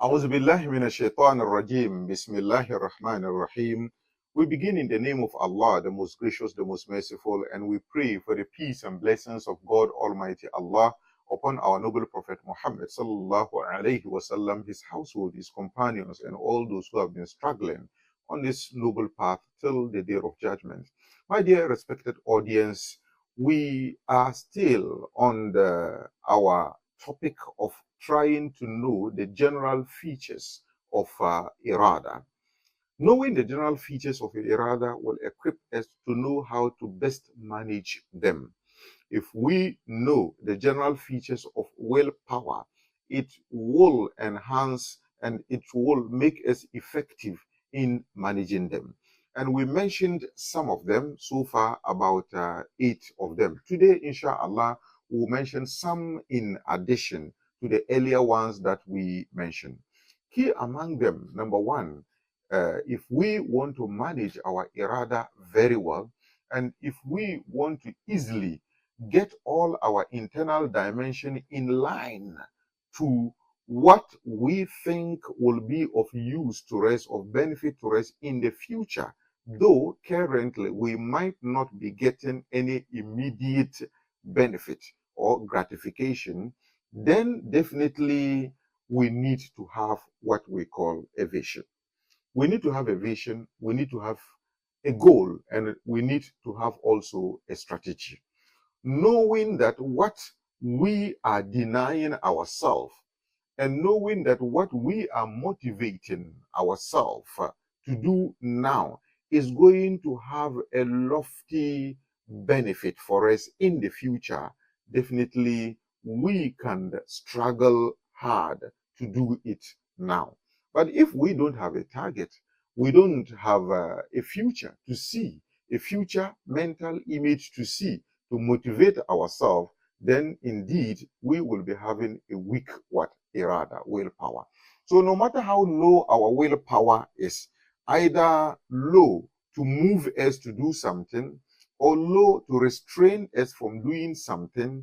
أعوذ بالله من الشيطان الرجيم. بسم الله الرحمن الرحيم. We begin in the name of Allah, the most gracious, the most merciful, and we pray for the peace and blessings of God Almighty Allah upon our noble Prophet Muhammad sallallahu alaihi wasallam, his household, his companions, and all those who have been struggling on this noble path till the day of judgment. My dear respected audience, we are still on our topic of trying to know the general features of Iraada. Knowing the general features of Iraada will equip us to know how to best manage them. If we know the general features of willpower, it will enhance and it will make us effective in managing them. And we mentioned some of them so far, about 8 of them. Today, inshallah, we'll mention some in addition to the earlier ones that we mentioned. Key among them, number one, if we want to manage our Iraada very well, and if we want to easily get all our internal dimension in line to what we think will be of use to us, of benefit to us in the future, though currently we might not be getting any immediate benefit or gratification, then definitely we need to have what we call a vision. We need to have a vision, we need to have a goal, and we need to have also a strategy. Knowing that what we are denying ourselves, and knowing that what we are motivating ourselves to do now is going to have a lofty benefit for us in the future, definitely we can struggle hard to do it now. But if we don't have a target, we don't have a future to see, a future mental image to see, to motivate ourselves, then indeed we will be having a weak Iraada, willpower. So no matter how low our willpower is, either low to move us to do something or low to restrain us from doing something,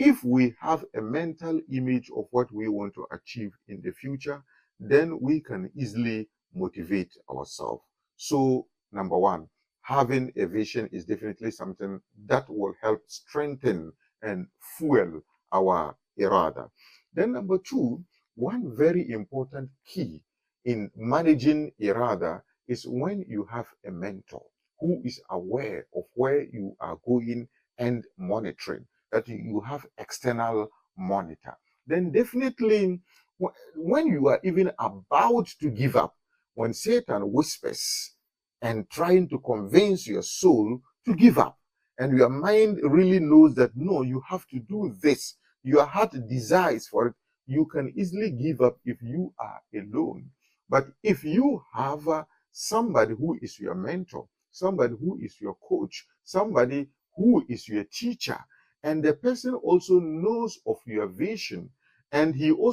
if we have a mental image of what we want to achieve in the future, then we can easily motivate ourselves. So number one, having a vision is definitely something that will help strengthen and fuel our Iraada. Then number two, one very important key in managing Iraada is when you have a mentor who is aware of where you are going and monitoring, that you have external monitor. Then definitely when you are even about to give up, when Satan whispers and trying to convince your soul to give up, and your mind really knows that no, you have to do this, your heart desires for it, you can easily give up if you are alone. But if you have somebody who is your mentor, somebody who is your coach, somebody who is your teacher, and the person also knows of your vision, and he or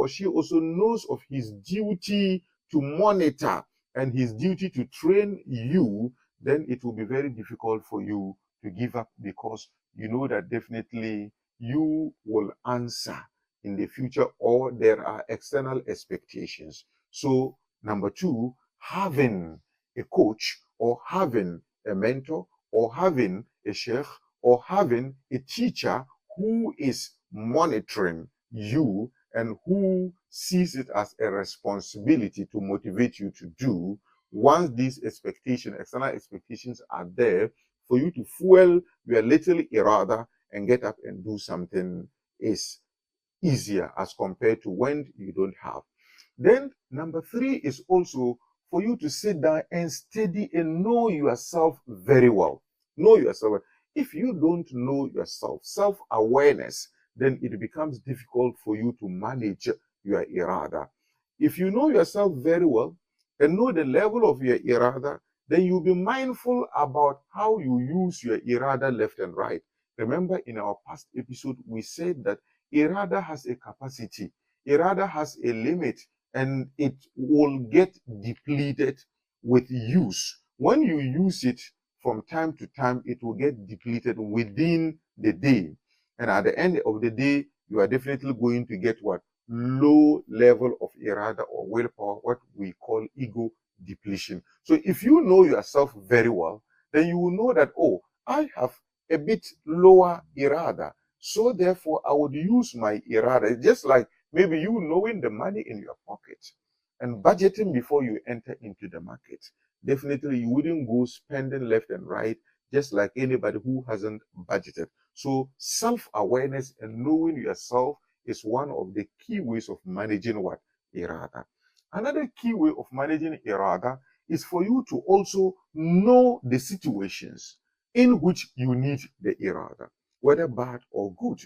she also knows of his duty to monitor and his duty to train you, then it will be very difficult for you to give up, because you know that definitely you will answer in the future, or there are external expectations. So number two, having a coach or having a mentor or having a sheikh or having a teacher who is monitoring you and who sees it as a responsibility to motivate you to do, once these expectations, external expectations are there, for you to fuel your little Iraada and get up and do something is easier as compared to when you don't have. Then number three is also for you to sit down and study and know yourself very well. Know yourself. If you don't know yourself, self-awareness, then it becomes difficult for you to manage your Iraada. If you know yourself very well and know the level of your Iraada, then you'll be mindful about how you use your Iraada left and right. Remember, in our past episode, we said that Iraada has a capacity, Iraada has a limit, and it will get depleted with use. When you use it from time to time, it will get depleted within the day. And at the end of the day, you are definitely going to get what? low level of irada or willpower, what we call ego depletion. So if you know yourself very well, then you will know that, oh, I have a bit lower irada. So therefore, I would use my irada. It's just like maybe you knowing the money in your pocket and budgeting before you enter into the market. Definitely, you wouldn't go spending left and right just like anybody who hasn't budgeted. So self-awareness and knowing yourself is one of the key ways of managing what? Irada. Another key way of managing irada is for you to also know the situations in which you need the irada, whether bad or good.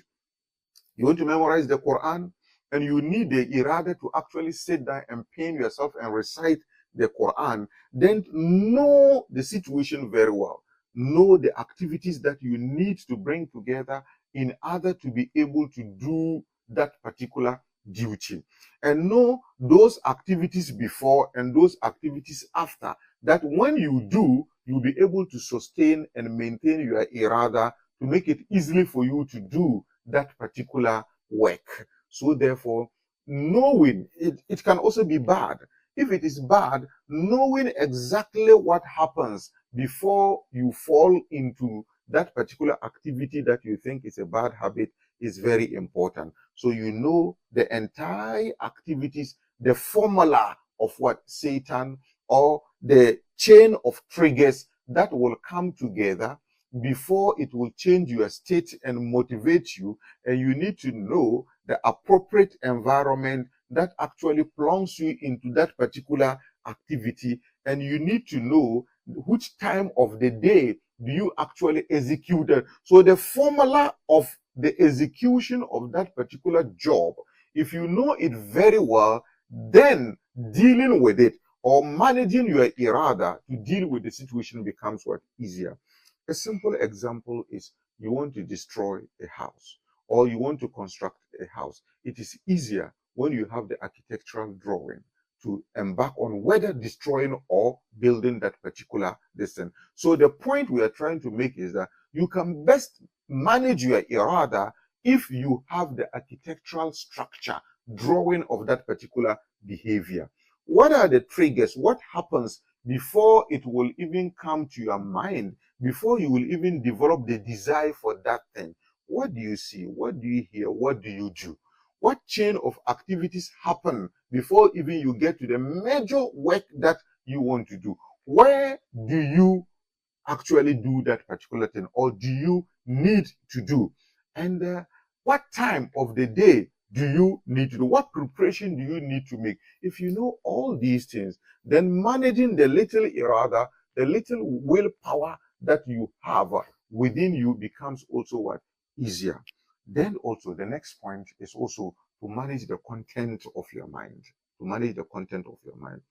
You want to memorize the Quran and you need the irada to actually sit down and pain yourself and recite the Quran, then know the situation very well. Know the activities that you need to bring together in order to be able to do that particular duty. And know those activities before and those activities after, that when you do, you'll be able to sustain and maintain your irada to make it easily for you to do that particular work. So therefore, knowing it can also be bad. If it is bad, knowing exactly what happens before you fall into that particular activity that you think is a bad habit is very important. So you know the entire activities, the formula of what Satan or the chain of triggers that will come together before it will change your state and motivate you. And you need to know the appropriate environment that actually plunges you into that particular activity. And you need to know which time of the day do you actually execute it. So the formula of the execution of that particular job, if you know it very well, then dealing with it or managing your irada to deal with the situation becomes what? Easier. A simple example is you want to destroy a house or you want to construct a house. It is easier when you have the architectural drawing to embark on whether destroying or building that particular distance. So the point we are trying to make is that you can best manage your irada if you have the architectural structure drawing of that particular behavior. What are the triggers? What happens before it will even come to your mind, before you will even develop the desire for that thing? What do you see? What do you hear? What do you do? What chain of activities happen before even you get to the major work that you want to do? Where do you actually do that particular thing, or do you need to do? And what time of the day do you need to do? What preparation do you need to make? If you know all these things, then managing the little irada, the little willpower that you have within you becomes also what? Easier. Then also the next point is also to manage the content of your mind. To manage the content of your mind.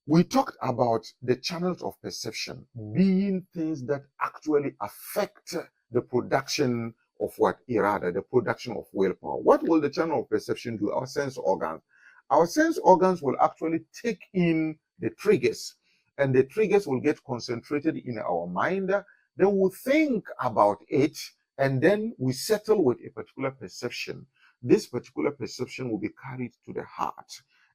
We talked about the channels of perception being things that actually affect the production of what? Irada, the production of willpower. What will the channel of perception do? Our sense organs. Our sense organs will actually take in the triggers, and the triggers will get concentrated in our mind. Then we'll think about it, and then we settle with a particular perception. This particular perception will be carried to the heart,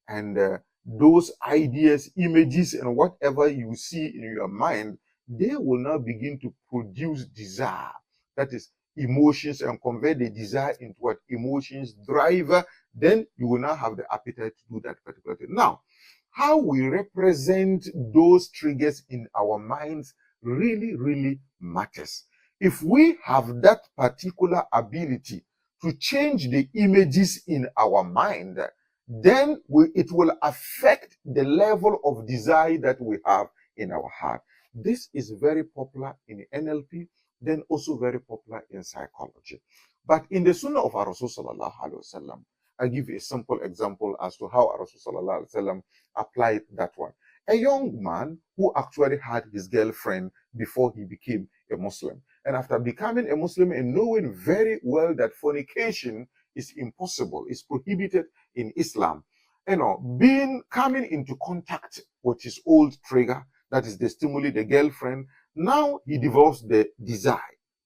and those ideas, images, and whatever you see in your mind, they will now begin to produce desire. That is emotions, and convert the desire into what? Emotions, drive. Then you will now have the appetite to do that particular thing. Now, how we represent those triggers in our minds really, really matters. If we have that particular ability to change the images in our mind, then it will affect the level of desire that we have in our heart. This is very popular in NLP, then also very popular in psychology. But in the Sunnah of our Rasul sallallahu alaihi wasallam, I give you a simple example as to how our Rasul sallallahu alaihi wasallam applied that one. A young man who actually had his girlfriend before he became a Muslim. And after becoming a Muslim and knowing very well that fornication is impossible, is prohibited in Islam, coming into contact with his old trigger, that is the stimuli, the girlfriend, now he develops the desire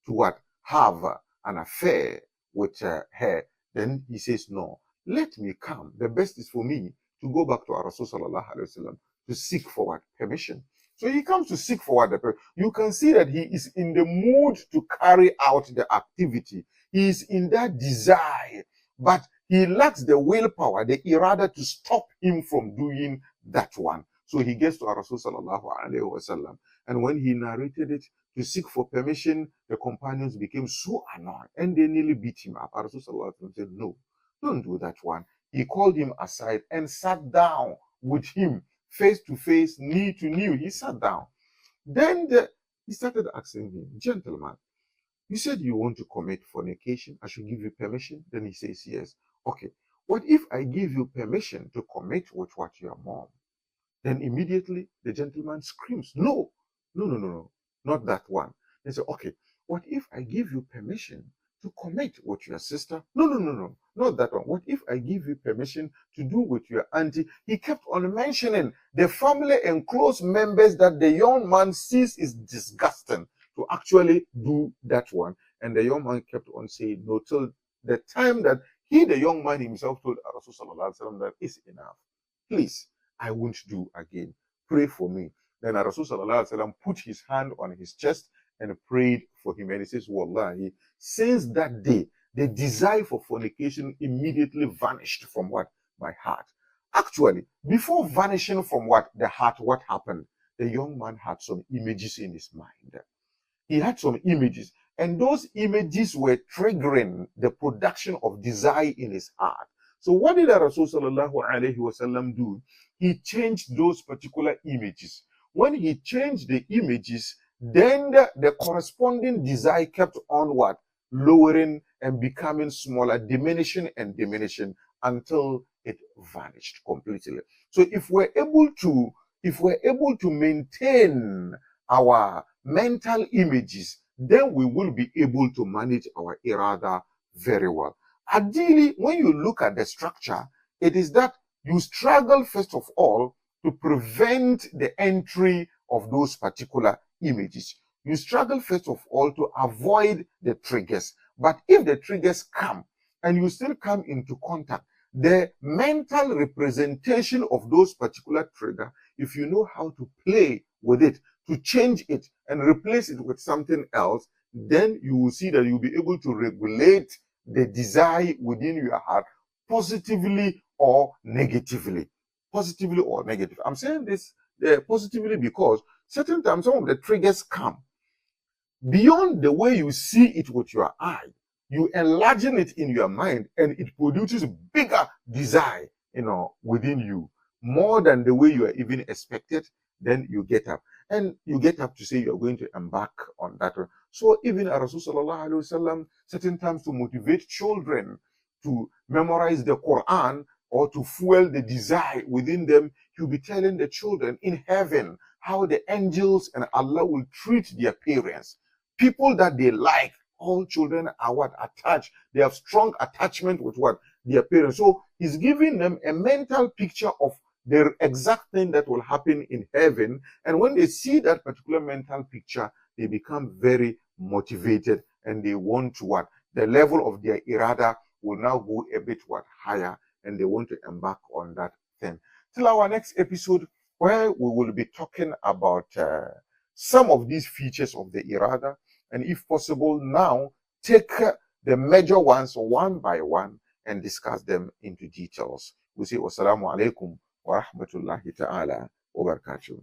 to what? Have an affair with her. Then he says, no, let me come. The best is for me to go back to our Rasul sallallahu alaihi wasallam to seek for what? Permission. So he comes to seek for what? You can see that he is in the mood to carry out the activity. He is in that desire, but he lacks the willpower, the Iraada to stop him from doing that one. So he gets to our Rasul sallallahu alaihi wasallam, and when he narrated it to seek for permission, the companions became so annoyed and they nearly beat him up. Our Rasul sallallahu alaihi wasallam said, no, don't do that one. He called him aside and sat down with him, face to face, knee to knee. He sat down. Then he started asking him, gentleman, you said you want to commit fornication. I should give you permission? Then he says, yes. Okay. What if I give you permission to commit with what your mom? Then immediately the gentleman screams, no, no, no, no, no, not that one. They say, okay, what if I give you permission to commit with your sister? No, no, no, no, not that one. What if I give you permission to do with your auntie? He kept on mentioning the family and close members that the young man sees is disgusting to actually do that one. And the young man kept on saying no till the time that he, the young man himself, told Rasul sallallahu alaihi wasallam that it's enough. Please, I won't do again. Pray for me. Then Rasul sallallahu alaihi wasallam put his hand on his chest and prayed for him. And he says, Wallahi, since that day, the desire for fornication immediately vanished from what? My heart. Actually, before vanishing from what? The heart, what happened? The young man had some images in his mind. He had some images, and those images were triggering the production of desire in his heart. So what did Rasul sallallahu alaihi wasallam do? He changed those particular images. When he changed the images, then the corresponding desire kept on what? Lowering and becoming smaller, diminishing and diminishing until it vanished completely. So if we're able to maintain our mental images, then we will be able to manage our Iraada very well. Ideally, when you look at the structure, it is that you struggle first of all to prevent the entry of those particular images. You struggle first of all to avoid the triggers. But if the triggers come and you still come into contact, the mental representation of those particular triggers, if you know how to play with it, to change it and replace it with something else, then you will see that you'll be able to regulate the desire within your heart positively or negatively. Positively or negative. I'm saying this positively because certain times some of the triggers come beyond the way you see it with your eye. You enlargen it in your mind and it produces bigger desire, within you, more than the way you are even expected. Then you get up. And you get up to say you are going to embark on that. So even Rasul sallallahu alaihi wasallam, certain times to motivate children to memorize the Quran or to fuel the desire within them, he'll be telling the children in heaven how the angels and Allah will treat their parents. People that they like, all children are what? Attached. They have strong attachment with what? Their parents. So he's giving them a mental picture of the exact thing that will happen in heaven. And when they see that particular mental picture, they become very motivated and they want to what? The level of their Iraada will now go a bit what? Higher, and they want to embark on that thing. Till our next episode, where we will be talking about some of these features of the Iraada, and if possible now, take the major ones one by one and discuss them into details. We say wassalamu alaikum wa rahmatullahi ta'ala wa barakatuh.